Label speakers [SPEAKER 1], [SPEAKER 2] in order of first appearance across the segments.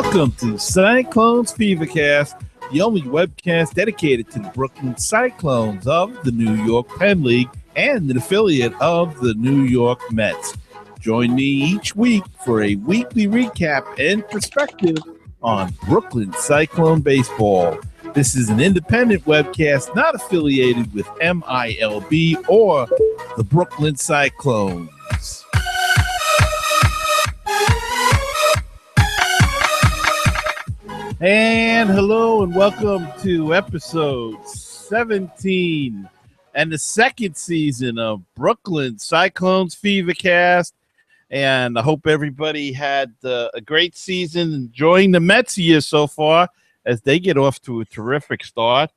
[SPEAKER 1] Welcome to CyclonesFeverCast, the only webcast dedicated to the Brooklyn Cyclones of the New York Penn League and an affiliate of the New York Mets. Join me each week for a weekly recap and perspective on Brooklyn Cyclone baseball. This is an independent webcast not affiliated with NYPL or the Brooklyn Cyclones. And hello and welcome to episode 17 and the second season of Brooklyn CyclonesFeverCast. And I hope everybody had a great season, enjoying the Mets year so far as they get off to a terrific start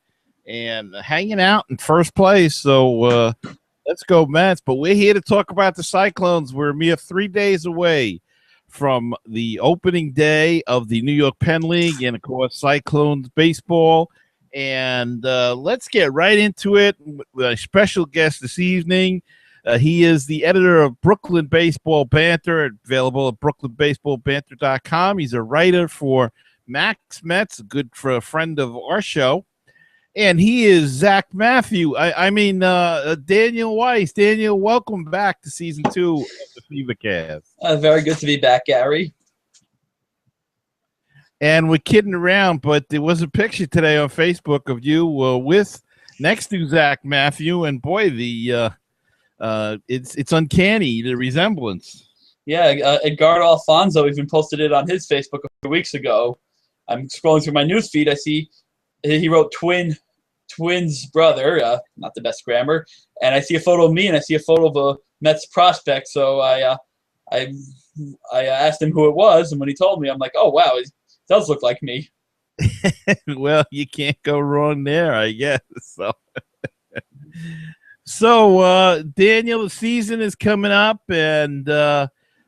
[SPEAKER 1] and hanging out in first place. So let's go Mets. But we're here to talk about the Cyclones. We're a mere 3 days away from the opening day of the New York Penn League and, of course, Cyclones baseball. And let's get right into it with a special guest this evening. He is the editor of Brooklyn Baseball Banter, available at brooklynbaseballbanter.com. He's a writer for Max Mets, a good for a friend of our show. And he is Zach Matthew. Daniel Weiss. Daniel, welcome back to season 2 of the FeverCast.
[SPEAKER 2] Very good to be back, Gary.
[SPEAKER 1] And we're kidding around, but there was a picture today on Facebook of you with next to Zach Matthew, and boy, it's uncanny, the resemblance.
[SPEAKER 2] Yeah, Edgardo Alfonso even posted it on his Facebook a few weeks ago. I'm scrolling through my news feed. I see he wrote twins brother, not the best grammar, and I see a photo of me and I see a photo of a Mets prospect. So I asked him who it was, and when he told me, I'm like, oh wow, it does look like me.
[SPEAKER 1] Well, you can't go wrong there, I guess. So Daniel, the season is coming up, and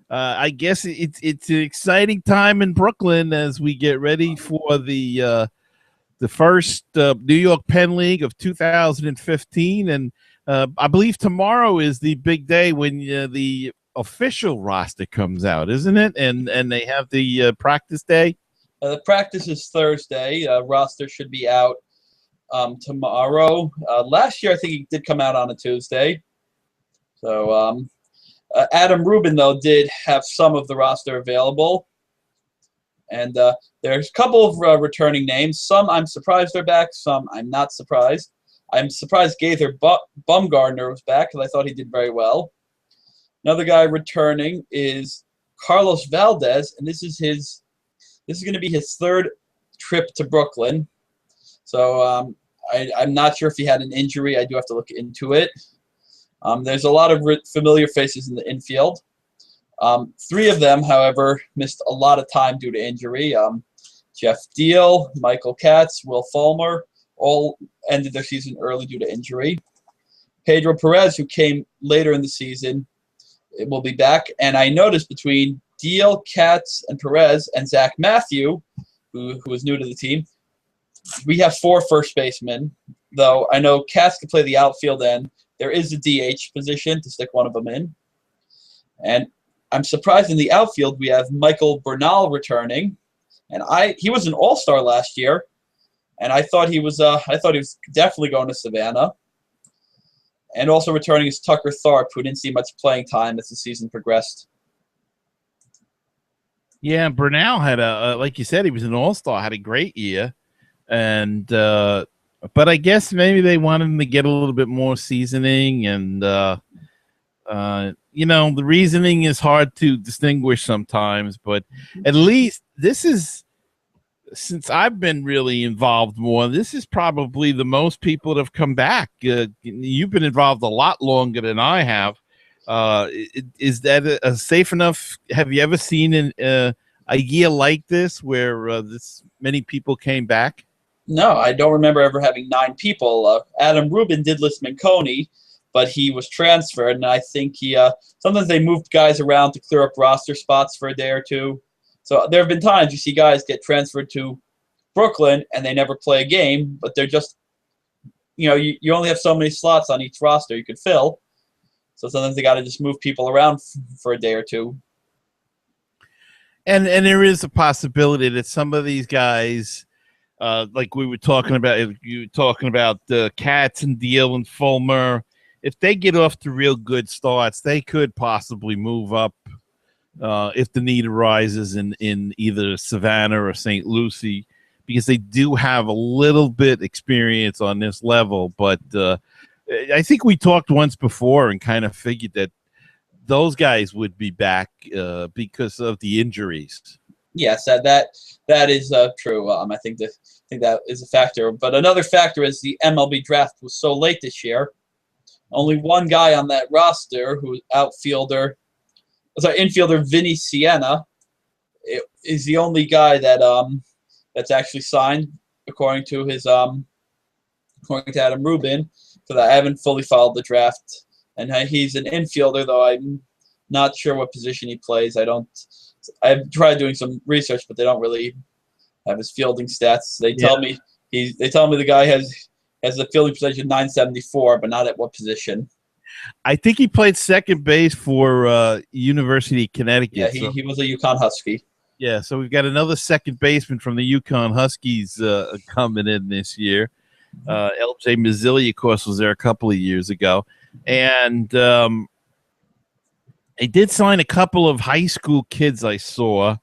[SPEAKER 1] I guess it's an exciting time in Brooklyn as we get ready for the first New York Penn League of 2015, and I believe tomorrow is the big day when the official roster comes out, isn't it? And they have the practice day.
[SPEAKER 2] The practice is Thursday. Roster should be out tomorrow. Last year, I think it did come out on a Tuesday. So Adam Rubin, though, did have some of the roster available. And there's a couple of returning names. Some I'm surprised are back. Some I'm not surprised. I'm surprised Gaither Bumgardner was back because I thought he did very well. Another guy returning is Carlos Valdez, and this is going to be his third trip to Brooklyn. So I'm not sure if he had an injury. I do have to look into it. There's a lot of familiar faces in the infield. 3 of them, however, missed a lot of time due to injury. Jeff Deal, Michael Katz, Will Fulmer, all ended their season early due to injury. Pedro Perez, who came later in the season, it will be back. And I noticed between Deal, Katz, and Perez, and Zach Matthew, who is new to the team, we have 4 first basemen, though I know Katz can play the outfield end. There is a DH position to stick one of them in. And I'm surprised in the outfield we have Michael Bernal returning, and he was an all-star last year, and I thought he was definitely going to Savannah. And also returning is Tucker Tharp, who didn't see much playing time as the season progressed.
[SPEAKER 1] Yeah, Bernal had like you said, he was an all-star, had a great year, and but I guess maybe they wanted him to get a little bit more seasoning, and the reasoning is hard to distinguish sometimes, but at least this is, since I've been really involved more, this is probably the most people that have come back. You've been involved a lot longer than I have. Is that a safe enough? Have you ever seen a year like this where this many people came back?
[SPEAKER 2] No, I don't remember ever having 9 people. Adam Rubin did list Manconi, but he was transferred, and I think sometimes they moved guys around to clear up roster spots for a day or two. So there have been times you see guys get transferred to Brooklyn and they never play a game, but they're just, you only have so many slots on each roster you could fill. So sometimes they got to just move people around for a day or two.
[SPEAKER 1] And there is a possibility that some of these guys, like we were talking about, if you were talking about Katz and Deal and Fulmer, if they get off to real good starts, they could possibly move up if the need arises in either Savannah or St. Lucie, because they do have a little bit experience on this level. But I think we talked once before and kind of figured that those guys would be back because of the injuries.
[SPEAKER 2] Yes, that is true. I think that is a factor. But another factor is the MLB draft was so late this year. Only one guy on that roster, who's infielder Vinny Sienna, is the only guy that that's actually signed, according to Adam Rubin. So I haven't fully followed the draft, and he's an infielder, though I'm not sure what position he plays. I've tried doing some research, but they don't really have his fielding stats. They tell me the guy has the fielding percentage of 974, but not at what position.
[SPEAKER 1] I think he played second base for University of Connecticut.
[SPEAKER 2] Yeah, he was a UConn Husky.
[SPEAKER 1] Yeah, so we've got another second baseman from the UConn Huskies coming in this year. LJ Mazzilli, of course, was there a couple of years ago. And they did sign a couple of high school kids I saw.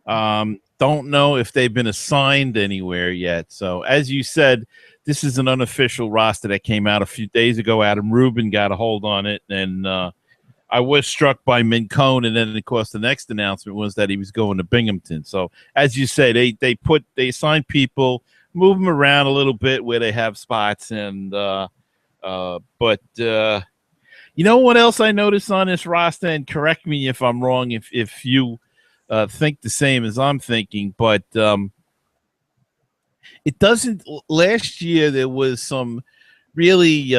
[SPEAKER 1] Don't know if they've been assigned anywhere yet. So, as you said, this is an unofficial roster that came out a few days ago. Adam Rubin got a hold on it, and I was struck by Mincone, and then, of course, the next announcement was that he was going to Binghamton. So, as you say, they assign people, move them around a little bit where they have spots, and but you know what else I noticed on this roster, and correct me if I'm wrong, if you think the same as I'm thinking, but it doesn't. Last year there was some really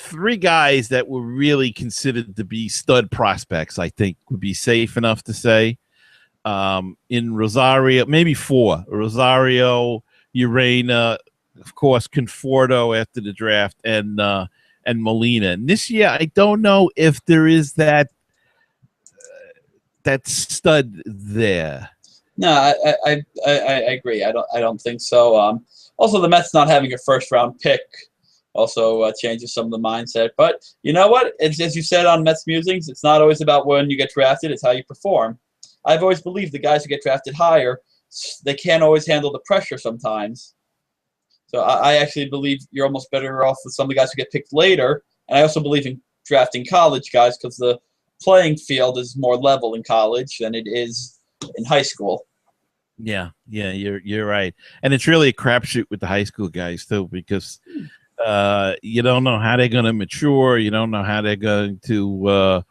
[SPEAKER 1] three guys that were really considered to be stud prospects, I think would be safe enough to say. In Rosario, maybe four. Rosario, Urena, of course, Conforto after the draft, and Molina. And this year, I don't know if there is that stud there.
[SPEAKER 2] No, I agree. I don't think so. Also, the Mets not having a first round pick also changes some of the mindset. But you know what? As you said on Mets Musings, it's not always about when you get drafted; it's how you perform. I've always believed the guys who get drafted higher, they can't always handle the pressure sometimes. So I actually believe you're almost better off with some of the guys who get picked later. And I also believe in drafting college guys because the playing field is more level in college than it is in high school.
[SPEAKER 1] Yeah, you're right, and it's really a crapshoot with the high school guys too, because you don't know how they're going to mature. You don't know how they're going to,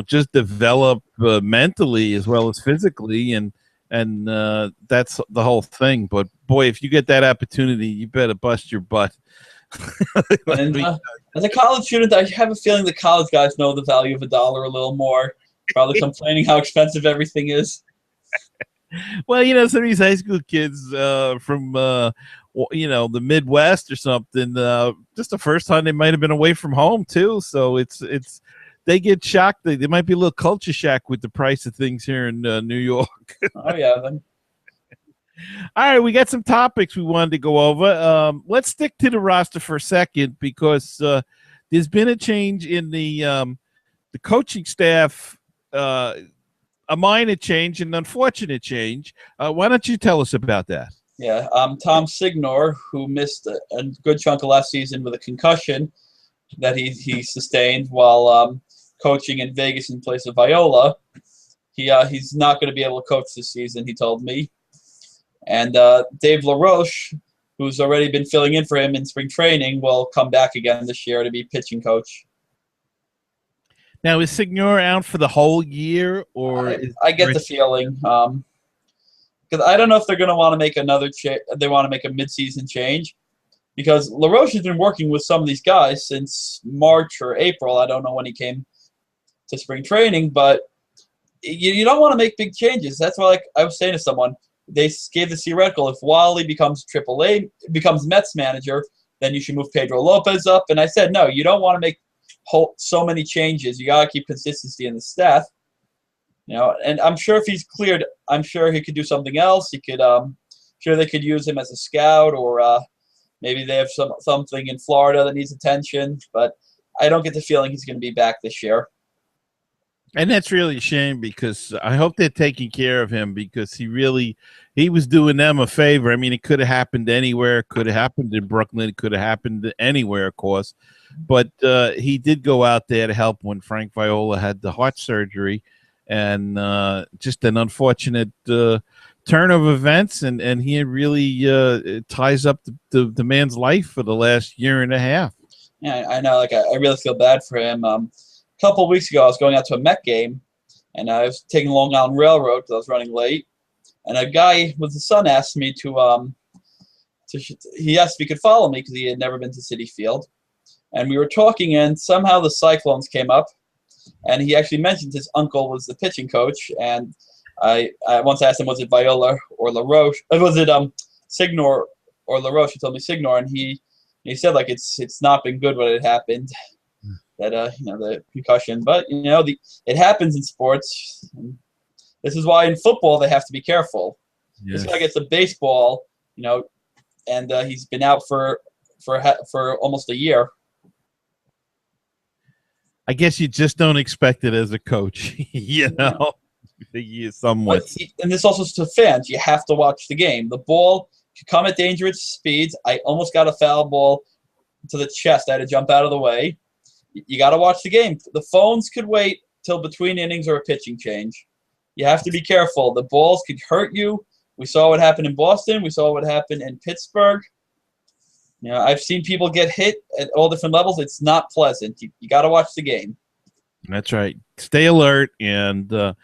[SPEAKER 1] just develop mentally as well as physically, and that's the whole thing. But boy, if you get that opportunity, you better bust your butt.
[SPEAKER 2] And as a college student, I have a feeling the college guys know the value of $1 a little more. Probably complaining how expensive everything is.
[SPEAKER 1] Well, some of these high school kids from the Midwest or something, just the first time they might have been away from home too. So it's they get shocked. They might be a little culture shock with the price of things here in New York.
[SPEAKER 2] Oh yeah. Then.
[SPEAKER 1] All right, we got some topics we wanted to go over. Let's stick to the roster for a second because there's been a change in the coaching staff. A minor change, an unfortunate change. Why don't you tell us about that?
[SPEAKER 2] Yeah, Tom Signor, who missed a good chunk of last season with a concussion that he sustained while coaching in Vegas in place of Viola. He's not going to be able to coach this season, he told me. And Dave LaRoche, who's already been filling in for him in spring training, will come back again this year to be pitching coach.
[SPEAKER 1] Now, is Signor out for the whole year, or
[SPEAKER 2] I get the feeling because I don't know if they're going to want to make another they want to make a midseason change because LaRoche has been working with some of these guys since March or April. I don't know when he came to spring training, but you don't want to make big changes. That's why, like I was saying to someone, they gave the theoretical: if Wally becomes AAA, becomes Mets manager, then you should move Pedro Lopez up. And I said, no, you don't want to make so many changes. You got to keep consistency in the staff. And I'm sure if he's cleared, I'm sure he could do something else. He could, sure they could use him as a scout, or maybe they have something in Florida that needs attention. But I don't get the feeling he's going to be back this year.
[SPEAKER 1] And that's really a shame, because I hope they're taking care of him, because he was doing them a favor. I mean, it could have happened anywhere. It could have happened in Brooklyn. It could have happened anywhere, of course. But he did go out there to help when Frank Viola had the heart surgery, and just an unfortunate turn of events. And he really ties up the man's life for the last year and a half.
[SPEAKER 2] Yeah, I know. Like, I really feel bad for him. A couple of weeks ago, I was going out to a Met game, and I was taking Long Island Railroad because I was running late. And a guy with his son asked me he asked if he could follow me because he had never been to Citi Field. And we were talking, and somehow the Cyclones came up, and he actually mentioned his uncle was the pitching coach. And I once asked him, was it Viola or LaRoche? Was it Signor or LaRoche? He told me Signor, and he said, like, it's not been good when it happened. That the concussion, but it happens in sports. This is why in football they have to be careful. Yes. This guy gets a baseball, and he's been out for almost a year.
[SPEAKER 1] I guess you just don't expect it as a coach, somewhat.
[SPEAKER 2] And this also is to fans. You have to watch the game. The ball could come at dangerous speeds. I almost got a foul ball to the chest. I had to jump out of the way. You got to watch the game. The phones could wait till between innings or a pitching change. You have to be careful. The balls could hurt you. We saw what happened in Boston. We saw what happened in Pittsburgh. I've seen people get hit at all different levels. It's not pleasant. You got to watch the game.
[SPEAKER 1] That's right. Stay alert and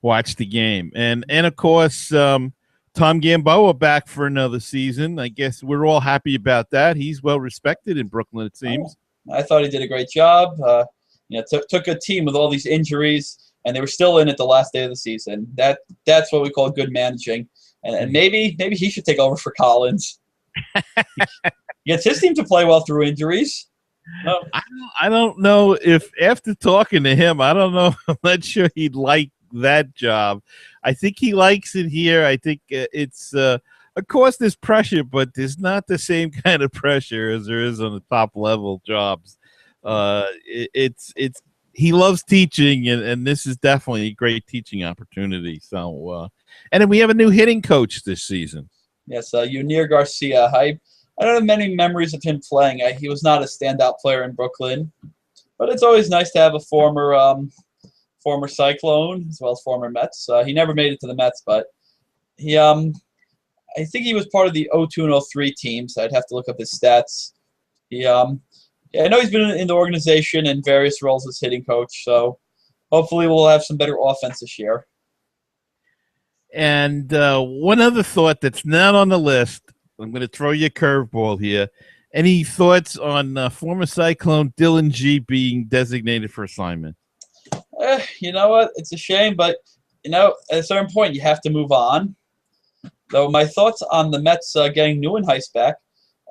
[SPEAKER 1] watch the game. And of course, Tom Gamboa back for another season. I guess we're all happy about that. He's well respected in Brooklyn, it seems.
[SPEAKER 2] I thought he did a great job. Took a team with all these injuries, and they were still in it the last day of the season. That's what we call good managing. And maybe he should take over for Collins. He gets his team to play well through injuries. No.
[SPEAKER 1] I don't know if, after talking to him, I don't know. I'm not sure he'd like that job. I think he likes it here. I think it's of course, there's pressure, but there's not the same kind of pressure as there is on the top level jobs. He loves teaching, and this is definitely a great teaching opportunity. So, and then we have a new hitting coach this season.
[SPEAKER 2] Yes, Yunier Garcia. I don't have many memories of him playing. He was not a standout player in Brooklyn, but it's always nice to have a former Cyclone as well as former Mets. He never made it to the Mets, but he I think he was part of the 02 and 03 teams. I'd have to look up his stats. I know he's been in the organization in various roles as hitting coach, so hopefully we'll have some better offense this year.
[SPEAKER 1] And one other thought that's not on the list, I'm going to throw you a curveball here. Any thoughts on former Cyclone Dylan G being designated for assignment?
[SPEAKER 2] You know what? It's a shame, but at a certain point you have to move on. Though my thoughts on the Mets getting Neuenhuis back,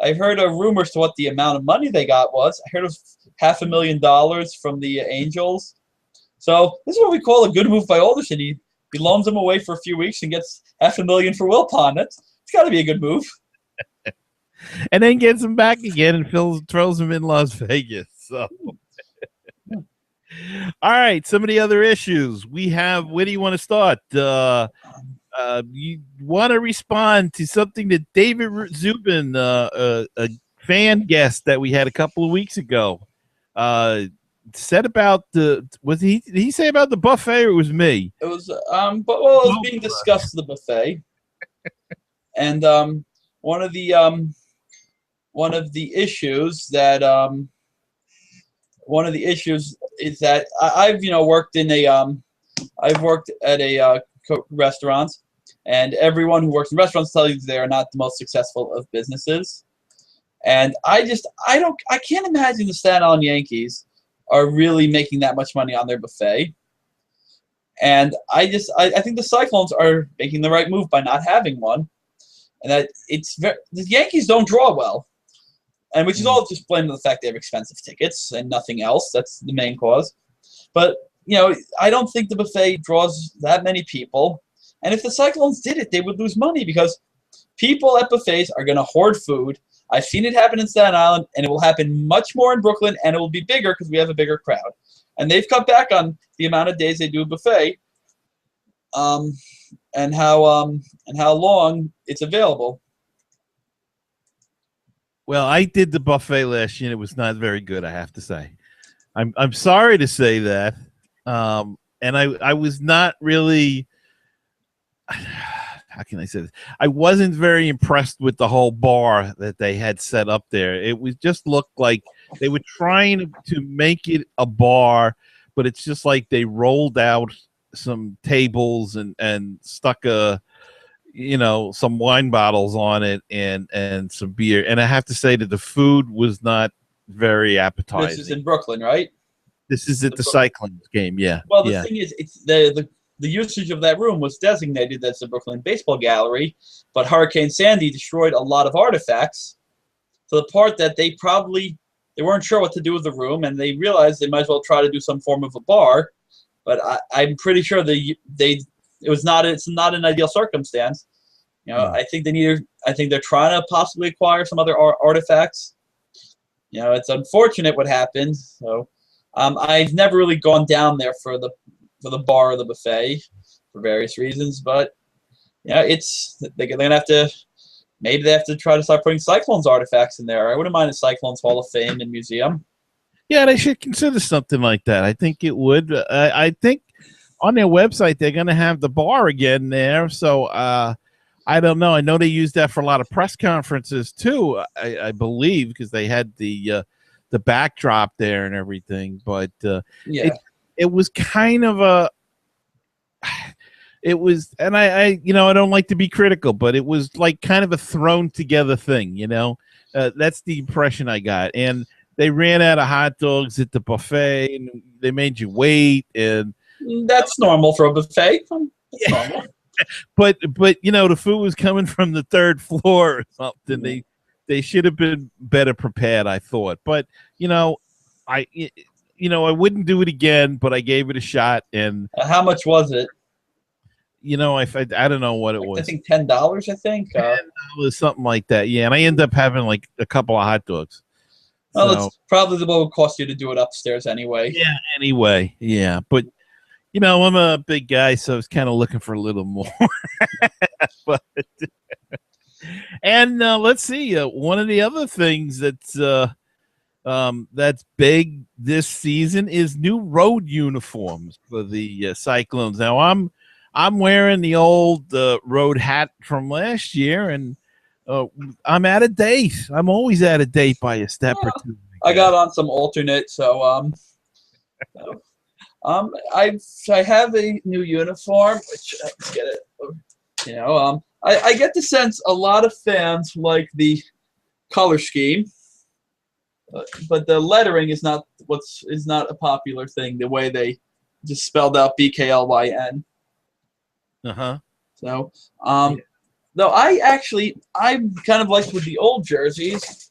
[SPEAKER 2] I've heard rumors to what the amount of money they got was. I heard it was $500,000 from the Angels. So this is what we call a good move by Alderson. He loans him away for a few weeks and gets $500,000 for Wilpon. It's got to be a good move.
[SPEAKER 1] And then gets him back again and throws him in Las Vegas. So, all right, some of the other issues we have. Where do you want to start? You want to respond to something that David Zubin, a fan guest that we had a couple of weeks ago, said about the. Did he say about the buffet, or it was me?
[SPEAKER 2] It was it was being discussed, the buffet, and one of the issues is that I've worked in I've worked at a restaurant, and everyone who works in restaurants tells you they are not the most successful of businesses. And I can't imagine the Staten Island Yankees are really making that much money on their buffet. And I think the Cyclones are making the right move by not having one, and that the Yankees don't draw well, and which is all just blamed on the fact they have expensive tickets and nothing else. That's the main cause. But I don't think the buffet draws that many people. And if the Cyclones did it, they would lose money because people at buffets are going to hoard food. I've seen it happen in Staten Island, and it will happen much more in Brooklyn, and it will be bigger because we have a bigger crowd. And they've cut back on the amount of days they do a buffet, and how long it's available.
[SPEAKER 1] Well, I did the buffet last year, and it was not very good, I have to say. I'm sorry to say that. And I was not really, how can I say this? I wasn't very impressed with the whole bar that they had set up there. It was just looked like they were trying to make it a bar, but it's just like they rolled out some tables and stuck some wine bottles on it and some beer. And I have to say that the food was not very appetizing.
[SPEAKER 2] This is in Brooklyn, right?
[SPEAKER 1] This is at the Cyclones game, yeah.
[SPEAKER 2] Well, the thing is, it's the usage of that room was designated as the Brooklyn Baseball Gallery, but Hurricane Sandy destroyed a lot of artifacts to the part that they weren't sure what to do with the room, and they realized they might as well try to do some form of a bar. But I'm pretty sure it's not an ideal circumstance. I think they're trying to possibly acquire some other artifacts. It's unfortunate what happened. So I've never really gone down there for the bar or the buffet for various reasons, but they're gonna have to. Maybe they have to try to start putting Cyclones artifacts in there. I wouldn't mind a Cyclones Hall of Fame and museum.
[SPEAKER 1] Yeah, they should consider something like that. I think it would. I think on their website they're going to have the bar again there. So I don't know. I know they use that for a lot of press conferences too. I believe because they had the backdrop there and everything. But it was kind of a. It was, and I don't like to be critical, but it was like kind of a thrown together thing. That's the impression I got. And they ran out of hot dogs at the buffet, and they made you wait. And
[SPEAKER 2] that's normal for a buffet.
[SPEAKER 1] Yeah. but the food was coming from the third floor or something. They should have been better prepared, I thought. But I wouldn't do it again, but I gave it a shot. And
[SPEAKER 2] how much was it?
[SPEAKER 1] I don't know what it was.
[SPEAKER 2] I think $10. I think
[SPEAKER 1] $10, something like that. Yeah, and I ended up having like a couple of hot dogs.
[SPEAKER 2] Well, it's probably what would cost you to do it upstairs anyway.
[SPEAKER 1] Yeah, anyway, yeah. But I'm a big guy, so I was kind of looking for a little more. And let's see. One of the other things that's big this season is new road uniforms for the Cyclones. Now I'm wearing the old road hat from last year, and I'm out of date. I'm always out of date by a step or two.
[SPEAKER 2] I got on some alternate, so I have a new uniform, which let's get it. I get the sense a lot of fans like the color scheme, but the lettering is not a popular thing. The way they just spelled out BKLYN. So, though I kind of liked with the old jerseys.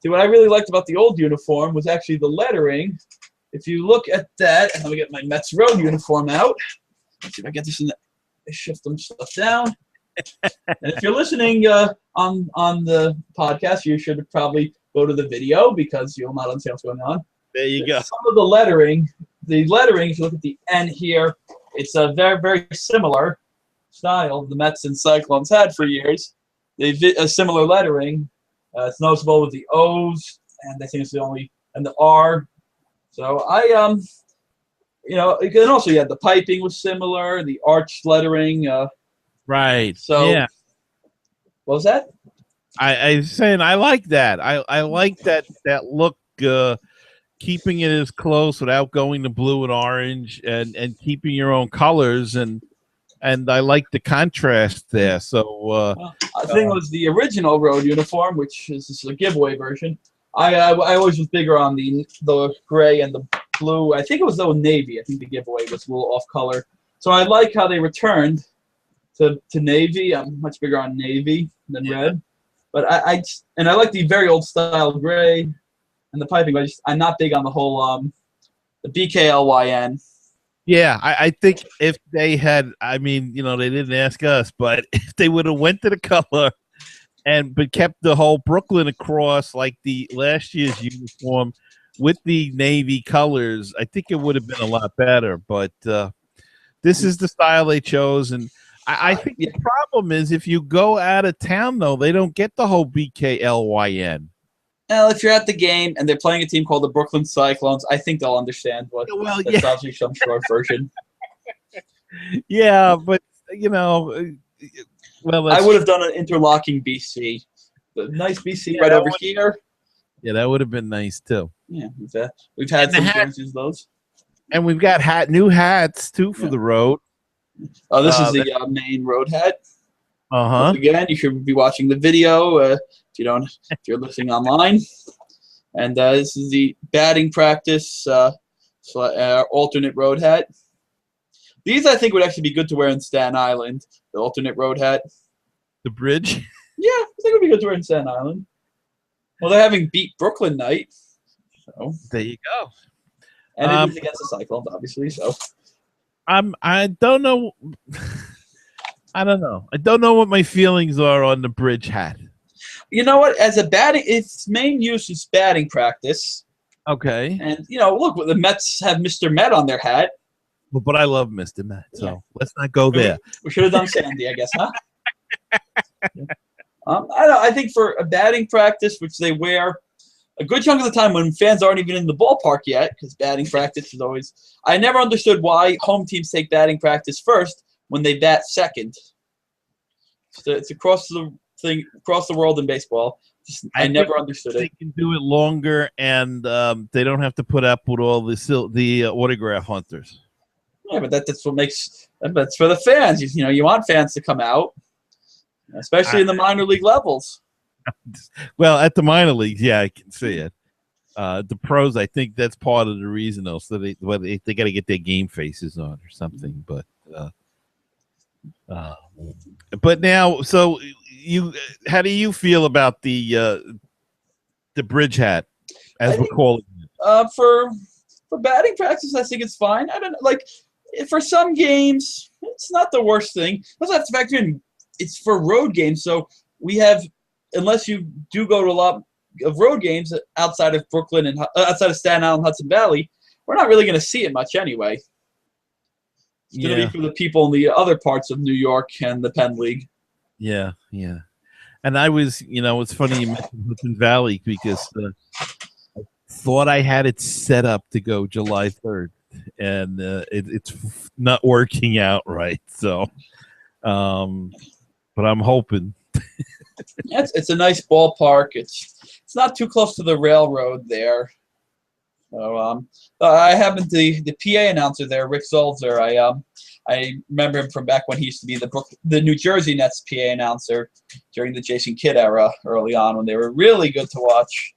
[SPEAKER 2] What I really liked about the old uniform was actually the lettering. If you look at that, and let me get my Mets road uniform out. Let's see if I get this in. Shift some stuff down. And if you're listening on the podcast, you should probably go to the video because you'll not understand what's going on.
[SPEAKER 1] There you go.
[SPEAKER 2] Some of the lettering, if you look at the N here, it's a very, very similar style the Mets and Cyclones had for years. They've a similar lettering. It's noticeable with the O's, and I think it's and the R. So and also the piping was similar, the arched lettering.
[SPEAKER 1] Right.
[SPEAKER 2] So
[SPEAKER 1] yeah.
[SPEAKER 2] What was that?
[SPEAKER 1] I was saying I like that. I like that look. Keeping it as close without going to blue and orange, and keeping your own colors, and I like the contrast there. So
[SPEAKER 2] I think it was the original road uniform, which is a giveaway version. I always was bigger on the gray and the blue. I think it was the navy. I think the giveaway was a little off color. So I like how they returned to navy. I'm much bigger on navy than red, but I like the very old style gray and the piping. But I'm not big on the whole the BKLYN.
[SPEAKER 1] Yeah, I think if they had, I mean, they didn't ask us, but if they would have went to the color but kept the whole Brooklyn across like the last year's uniform with the navy colors, I think it would have been a lot better. But this is the style they chose, and I think the problem is if you go out of town, though, they don't get the whole BKLYN.
[SPEAKER 2] Well, if you're at the game and they're playing a team called the Brooklyn Cyclones, I think they'll understand what.
[SPEAKER 1] Well,
[SPEAKER 2] that's obviously some short version.
[SPEAKER 1] Yeah, but well,
[SPEAKER 2] I would have done an interlocking BC, the nice BC right over here.
[SPEAKER 1] Yeah, that would have been nice too.
[SPEAKER 2] Yeah, we've had some jerseys those,
[SPEAKER 1] and we've got new hats too for the road.
[SPEAKER 2] Oh, this is the main road hat.
[SPEAKER 1] Once
[SPEAKER 2] again, you should be watching the video if you're listening online. And this is the batting practice alternate road hat. These I think would actually be good to wear in Staten Island. The alternate road hat.
[SPEAKER 1] The bridge.
[SPEAKER 2] Yeah, I think it would be good to wear in Staten Island. Well, they're having beat Brooklyn night. So
[SPEAKER 1] there you go.
[SPEAKER 2] And it is against the Cyclones, obviously. So
[SPEAKER 1] I don't know. I don't know. I don't know what my feelings are on the bridge hat.
[SPEAKER 2] You know what? As a batting, its main use is batting practice.
[SPEAKER 1] Okay.
[SPEAKER 2] And look, the Mets have Mr. Met on their hat.
[SPEAKER 1] Well, but I love Mr. Met, so let's not go there.
[SPEAKER 2] We should have done Sandy, I guess, huh? I think for a batting practice, which they wear a good chunk of the time when fans aren't even in the ballpark yet, because batting practice is always. I never understood why home teams take batting practice first when they bat second. It's across the world in baseball. I never understood it.
[SPEAKER 1] They can do it longer, and they don't have to put up with all the autograph hunters.
[SPEAKER 2] Yeah, but that's what makes. That's for the fans. You want fans to come out, especially in the minor league levels.
[SPEAKER 1] Well, at the minor leagues, yeah, I can see it. The pros, I think that's part of the reason, though. So they got to get their game faces on or something. But now, so how do you feel about the bridge hat, as we're calling it?
[SPEAKER 2] For batting practice, I think it's fine. I don't like for some games, it's not the worst thing. Also have to factor in it's for road games, so we have. Unless you do go to a lot of road games outside of Brooklyn and outside of Staten Island, Hudson Valley, we're not really going to see it much anyway. It's going to be for the people in the other parts of New York and the Penn League.
[SPEAKER 1] Yeah, yeah. And I was, it's funny you mentioned Hudson Valley because I thought I had it set up to go July 3rd, and it's not working out right. So, but I'm hoping.
[SPEAKER 2] Yeah, it's a nice ballpark. It's not too close to the railroad there. So I happen to the PA announcer there, Rick Zolzer. I remember him from back when he used to be the New Jersey Nets PA announcer during the Jason Kidd era early on when they were really good to watch.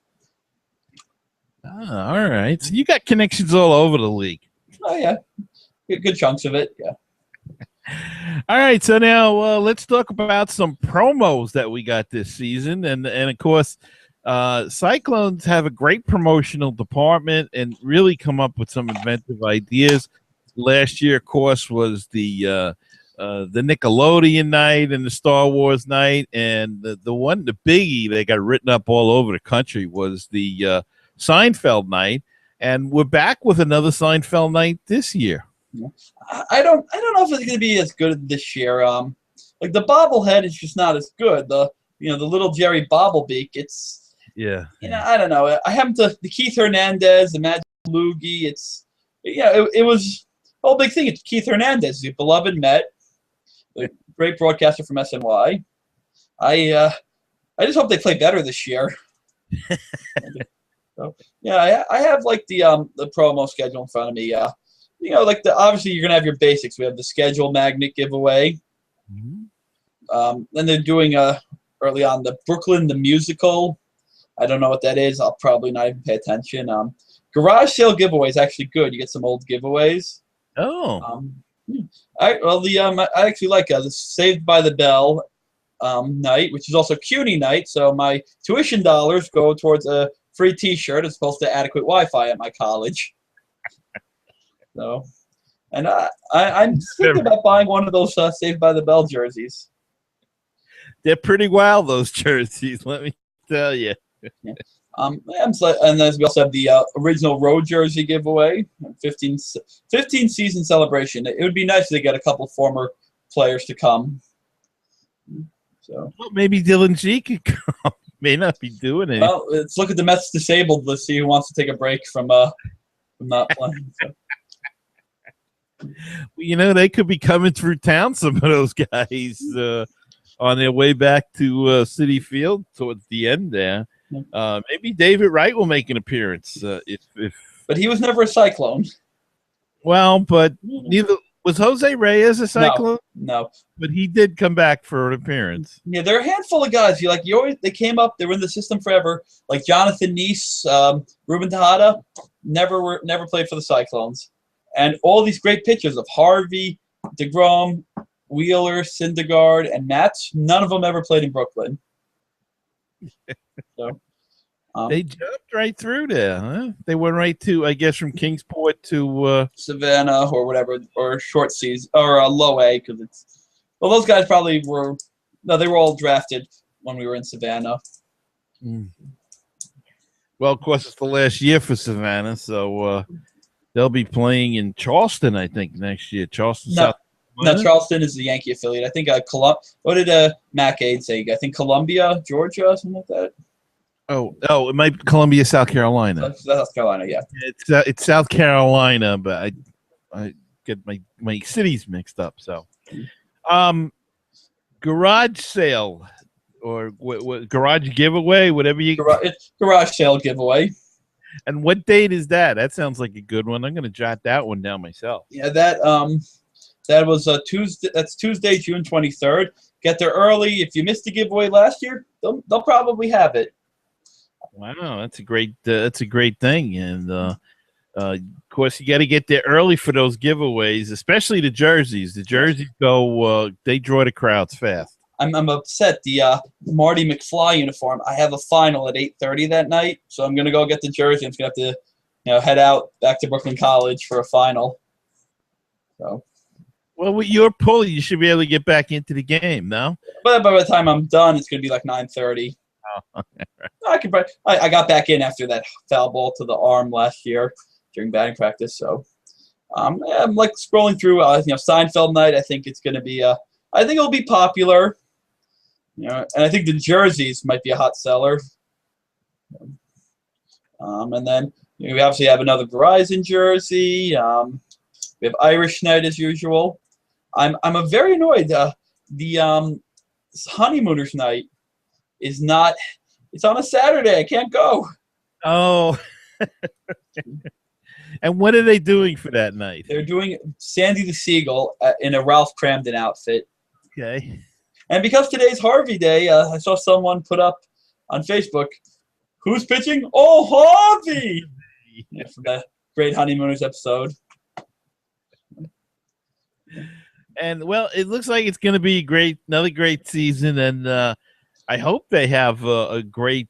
[SPEAKER 1] Ah, all right. So you got connections all over the league.
[SPEAKER 2] Oh yeah, good chunks of it. Yeah.
[SPEAKER 1] All right, so now let's talk about some promos that we got this season, and of course, Cyclones have a great promotional department and really come up with some inventive ideas. Last year, of course, was the Nickelodeon night and the Star Wars night, and the biggie that got written up all over the country was the Seinfeld night, and we're back with another Seinfeld night this year.
[SPEAKER 2] I don't know if it's going to be as good this year. Like the bobblehead is just not as good. The little Jerry Bobblebeak. It's I don't know. I happen to the Keith Hernandez, the Magic Loogie. It was a whole big thing. It's Keith Hernandez, the beloved Met, the great broadcaster from SNY. I just hope they play better this year. So, I have like the promo schedule in front of me. Obviously you're gonna have your basics. We have the schedule magnet giveaway. Mm-hmm. Then they're doing early on the Brooklyn the musical. I don't know what that is. I'll probably not even pay attention. Garage sale giveaway is actually good. You get some old giveaways.
[SPEAKER 1] Oh.
[SPEAKER 2] I actually like the Saved by the Bell night, which is also CUNY night. So my tuition dollars go towards a free T-shirt as opposed to adequate Wi-Fi at my college. So, and I'm thinking about buying one of those Saved by the Bell jerseys.
[SPEAKER 1] They're pretty wild, those jerseys. Let me tell you.
[SPEAKER 2] Yeah. And then we also have the original road jersey giveaway, 15 season celebration. It would be nice to get a couple former players to come. So
[SPEAKER 1] well, maybe Dylan G could come. May not be doing it.
[SPEAKER 2] Well, let's look at the Mets disabled. Let's see who wants to take a break from not playing. So.
[SPEAKER 1] Well, they could be coming through town. Some of those guys on their way back to Citi Field towards the end there. Maybe David Wright will make an appearance.
[SPEAKER 2] But he was never a Cyclone.
[SPEAKER 1] Well, but neither was Jose Reyes a Cyclone.
[SPEAKER 2] No,
[SPEAKER 1] but he did come back for an appearance.
[SPEAKER 2] Yeah, there are a handful of guys. They came up. They were in the system forever. Like Jonathan Neese, Ruben Tejada, never played for the Cyclones, and all these great pitchers of Harvey, DeGrom, Wheeler, Syndergaard, and Matz. None of them ever played in Brooklyn. So
[SPEAKER 1] they jumped right through there, huh? They went right to, I guess, from Kingsport to
[SPEAKER 2] Savannah or whatever, or short season or low A, because it's. Well, those guys probably were. No, they were all drafted when we were in Savannah.
[SPEAKER 1] Mm. Well, of course, it's the last year for Savannah, so they'll be playing in Charleston, I think, next year. Charleston, South Carolina?
[SPEAKER 2] No, Charleston is the Yankee affiliate. I think what did Mac Aid say? I think Columbia, Georgia, something like that.
[SPEAKER 1] Oh, it might be Columbia, South Carolina.
[SPEAKER 2] South Carolina, yeah.
[SPEAKER 1] It's South Carolina, but I get my cities mixed up. So, garage sale or what garage giveaway, whatever you.
[SPEAKER 2] It's garage sale giveaway.
[SPEAKER 1] And what date is that? That sounds like a good one. I'm going to jot that one down myself.
[SPEAKER 2] Yeah, that was Tuesday. That's Tuesday, June 23rd. Get there early. If you missed the giveaway last year, they'll probably have it.
[SPEAKER 1] Wow, that's a great thing, and of course you got to get there early for those giveaways, especially the jerseys. The jerseys go, they draw the crowds fast.
[SPEAKER 2] I'm upset. The Marty McFly uniform. I have a final at 8:30 that night, so I'm gonna go get the jersey. I'm gonna have to, head out back to Brooklyn College for a final. So. Well,
[SPEAKER 1] with your pull, you should be able to get back into the game, no?
[SPEAKER 2] But by the time I'm done, it's gonna be like 9:30.
[SPEAKER 1] Oh,
[SPEAKER 2] I got back in after that foul ball to the arm last year during batting practice. So I'm like scrolling through. Seinfeld night. I think it's going to be. I think it'll be popular. And I think the jerseys might be a hot seller. And then we obviously have another Verizon jersey. We have Irish night as usual. I'm very annoyed. The honeymooners night is not. It's on a Saturday. I can't go.
[SPEAKER 1] Oh. And what are they doing for that night?
[SPEAKER 2] They're doing Sandy the Seagull in a Ralph Cramden outfit.
[SPEAKER 1] Okay.
[SPEAKER 2] And because today's Harvey Day, I saw someone put up on Facebook, "Who's pitching? Oh, Harvey!" From the Great Honeymooners episode.
[SPEAKER 1] And, well, it looks like it's going to be another great season, and I hope they have a great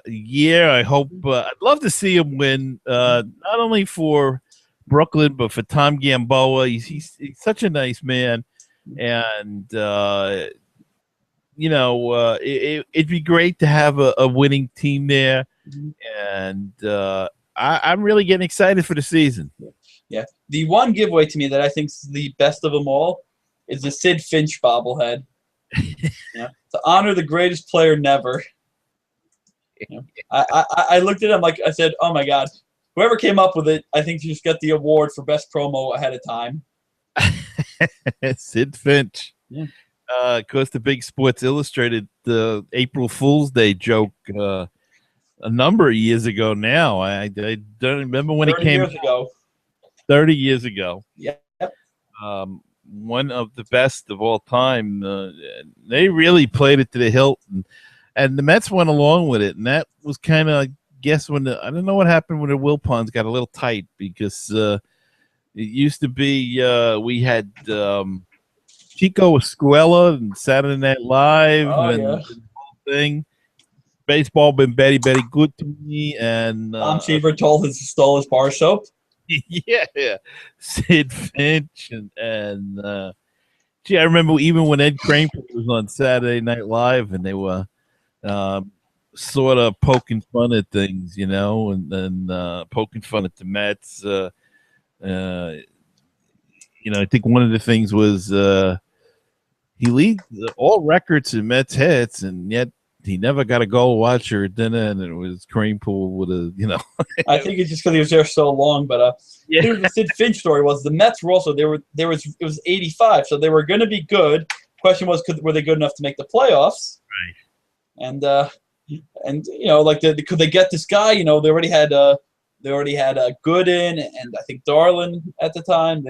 [SPEAKER 1] year. I hope I'd love to see him win, not only for Brooklyn but for Tom Gamboa. He's such a nice man, and it'd be great to have a winning team there, and I'm really getting excited for the season.
[SPEAKER 2] Yeah, the one giveaway to me that I think is the best of them all is the Sid Finch bobblehead. Yeah, to honor the greatest player never. I looked at him I said, "Oh my God, whoever came up with it, I think you just got the award for best promo ahead of time."
[SPEAKER 1] Sid Finch.
[SPEAKER 2] Yeah.
[SPEAKER 1] Of course, the big Sports Illustrated April Fool's Day joke a number of years ago now. I don't remember when it came.
[SPEAKER 2] 30 years ago.
[SPEAKER 1] 30 years ago.
[SPEAKER 2] Yep.
[SPEAKER 1] One of the best of all time. They really played it to the hilt, and the Mets went along with it. And that was kind of, I guess, I don't know what happened when the Wilpons got a little tight, because it used to be we had Chico Escuela and Saturday Night Live and the whole thing. Baseball been very, very good to me. And
[SPEAKER 2] Tom Seaver stole his bar soap.
[SPEAKER 1] Yeah. Sid Finch and gee, I remember even when Ed Kramer was on Saturday Night Live and they were sort of poking fun at things, and poking fun at the Mets. I think one of the things was he leads all records in Mets hits, and yet he never got a goal watcher at dinner, and it was Kranepool with a.
[SPEAKER 2] I think it's just because he was there so long. But
[SPEAKER 1] Yeah.
[SPEAKER 2] the Sid Finch story was the Mets were also it was 85, so they were going to be good. Question was, were they good enough to make the playoffs?
[SPEAKER 1] Right.
[SPEAKER 2] And could they get this guy? They already had Gooden and I think Darlin at the time.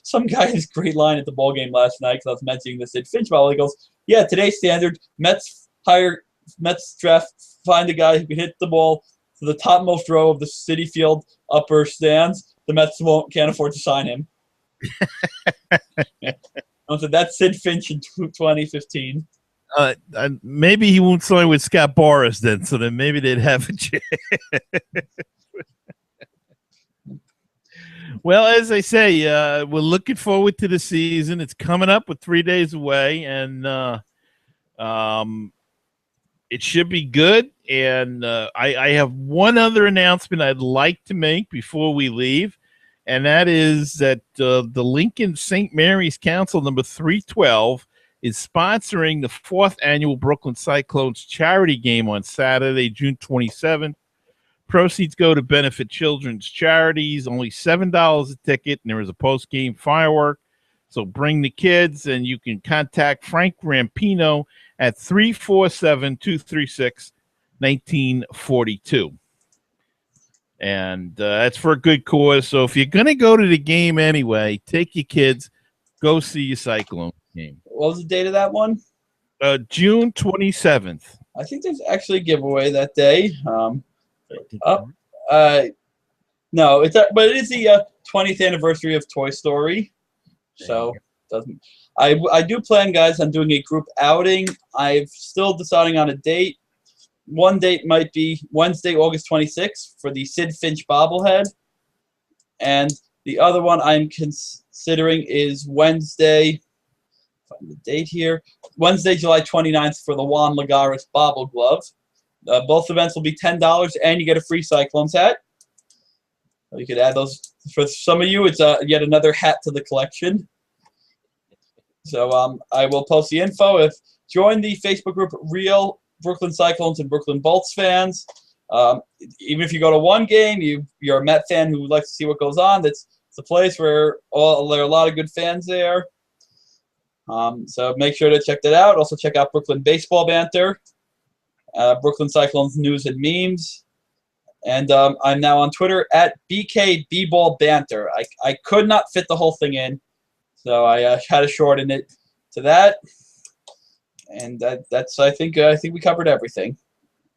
[SPEAKER 2] Some guy had this great line at the ball game last night because I was mentioning the Sid Finch ball. He goes, "Yeah, today's standard, Mets draft, find a guy who can hit the ball to the topmost row of the Citi Field upper stands. The Mets can't afford to sign him." Yeah. So that's Sid Finch in 2015.
[SPEAKER 1] Maybe he won't sign with Scott Boras then, so then maybe they'd have a chance. Well, as I say, we're looking forward to the season. It's coming up. We're 3 days away, and it should be good. And I have one other announcement I'd like to make before we leave, and that is that the Lincoln St. Mary's Council number 312 is sponsoring the 4th annual Brooklyn Cyclones charity game on Saturday, June 27th. Proceeds go to benefit children's charities, only $7 a ticket, and there is a post-game firework. So bring the kids, and you can contact Frank Rampino at 347-236-1942. And that's for a good cause. So if you're going to go to the game anyway, take your kids, go see your Cyclone game.
[SPEAKER 2] What was the date of that one?
[SPEAKER 1] June 27th.
[SPEAKER 2] I think there's actually a giveaway that day. No, but it is the 20th anniversary of Toy Story. So I do plan, guys, on doing a group outing. I'm still deciding on a date. One date might be Wednesday, August 26th for the Sid Finch bobblehead. And the other one I'm considering is Wednesday, find the date here, Wednesday, July 29th for the Juan Lagares bobble glove. Both events will be $10, and you get a free Cyclones hat. You could add those. For some of you, it's yet another hat to the collection. So I will post the info. Join the Facebook group Real Brooklyn Cyclones and Brooklyn Bolts fans. Even if you go to one game, you're a Met fan who likes to see what goes on. It's a place where there are a lot of good fans there. So make sure to check that out. Also check out Brooklyn Baseball Banter, Brooklyn Cyclones News and Memes. And I'm now on Twitter at BKBBallBanter. I could not fit the whole thing in, so I had to shorten it to that. And that's I think we covered everything.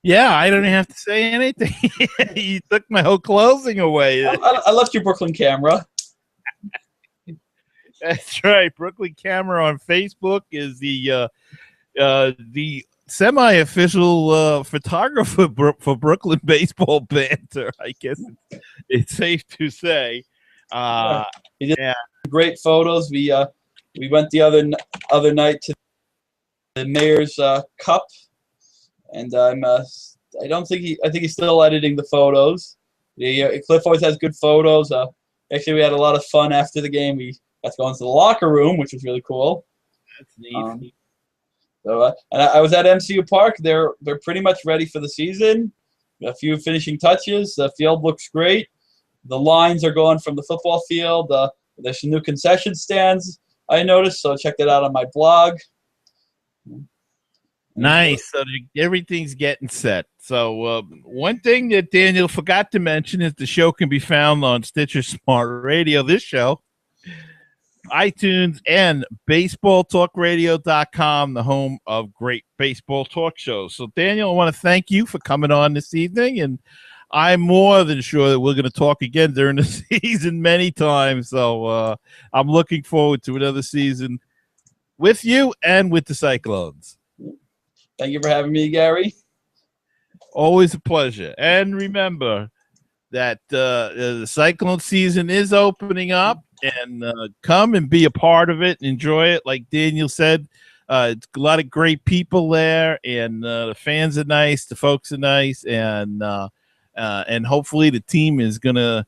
[SPEAKER 1] Yeah, I don't have to say anything. You took my whole closing away.
[SPEAKER 2] I left your Brooklyn camera.
[SPEAKER 1] That's right. Brooklyn Camera on Facebook is the semi-official photographer for Brooklyn Baseball Banter. I guess it's safe to say.
[SPEAKER 2] He did great photos. We went the other night to the Mayor's Cup, and I think he's still editing the photos. Cliff always has good photos. Actually, we had a lot of fun after the game. We got to go into the locker room, which was really cool.
[SPEAKER 1] That's neat.
[SPEAKER 2] And I was at MCU Park. They're pretty much ready for the season. A few finishing touches. The field looks great. The lines are going from the football field. There's some new concession stands I noticed, so check that out on my blog.
[SPEAKER 1] Nice. So everything's getting set. So one thing that Daniel forgot to mention is the show can be found on Stitcher Smart Radio. This show, iTunes, and baseballtalkradio.com, the home of great baseball talk shows. So, Daniel, I want to thank you for coming on this evening, and I'm more than sure that we're going to talk again during the season many times. So I'm looking forward to another season with you and with the Cyclones.
[SPEAKER 2] Thank you for having me, Gary.
[SPEAKER 1] Always a pleasure. And remember, that the Cyclone season is opening up, and come and be a part of it and enjoy it. Like Daniel said, it's a lot of great people there, and the fans are nice, the folks are nice, and hopefully the team is gonna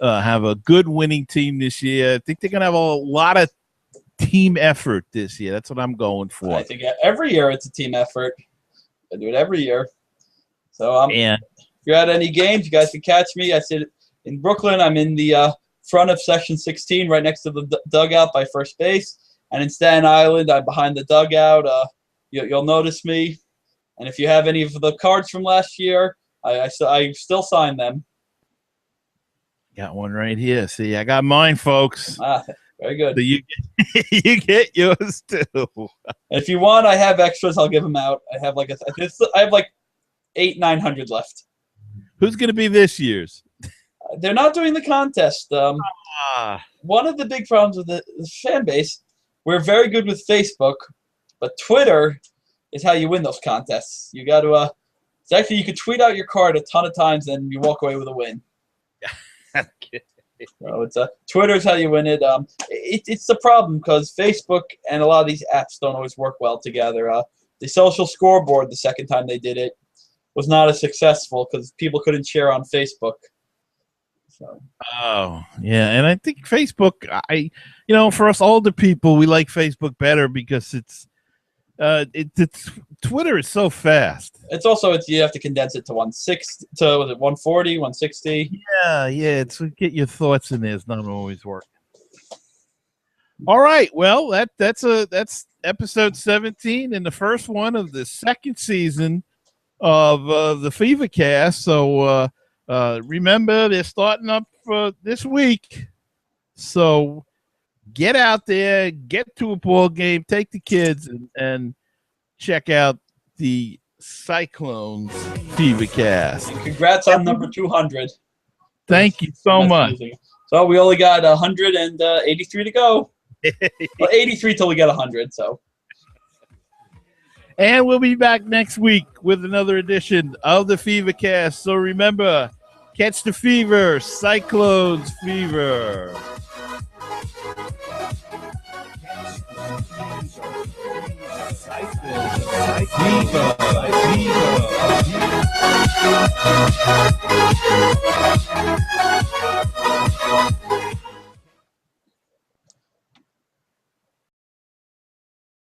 [SPEAKER 1] have a good winning team this year. I think they're gonna have a lot of team effort this year. That's what I'm going for.
[SPEAKER 2] I think every year it's a team effort. I do it every year. So
[SPEAKER 1] and
[SPEAKER 2] if you're at any games, you guys can catch me. I sit in Brooklyn. I'm in the front of section 16, right next to the dugout by first base. And in Staten Island, I'm behind the dugout. You'll notice me. And if you have any of the cards from last year, I still sign them.
[SPEAKER 1] Got one right here. See, I got mine, folks.
[SPEAKER 2] Very good.
[SPEAKER 1] So you get yours too.
[SPEAKER 2] If you want, I have extras. I'll give them out. I have like 900 left.
[SPEAKER 1] Who's going to be this year's?
[SPEAKER 2] They're not doing the contest. One of the big problems with the fan base, we're very good with Facebook, but Twitter is how you win those contests. You got to it's actually, you could tweet out your card a ton of times and you walk away with a win.
[SPEAKER 1] Okay.
[SPEAKER 2] So it's Twitter is how you win it. It's the problem because Facebook and a lot of these apps don't always work well together. The social scoreboard, the second time they did it, was not as successful because people couldn't share on Facebook. So.
[SPEAKER 1] Oh yeah, and I think Facebook, for us older people, we like Facebook better because it's Twitter is so fast.
[SPEAKER 2] It's also you have to condense it to 160 to 140, 160.
[SPEAKER 1] Yeah, it's get your thoughts in there. It's not always working. All right, well that's episode 17 and the first one of the second season of the FeverCast. So remember, they're starting up this week. So get out there, get to a ball game, take the kids, and check out the Cyclones FeverCast.
[SPEAKER 2] And congrats on number 200.
[SPEAKER 1] Thank you so much.
[SPEAKER 2] Amazing. So we only got 183 to go. Well, 83 till we get 100. So.
[SPEAKER 1] And we'll be back next week with another edition of the FeverCast. So remember, catch the fever, Cyclones Fever. Fever.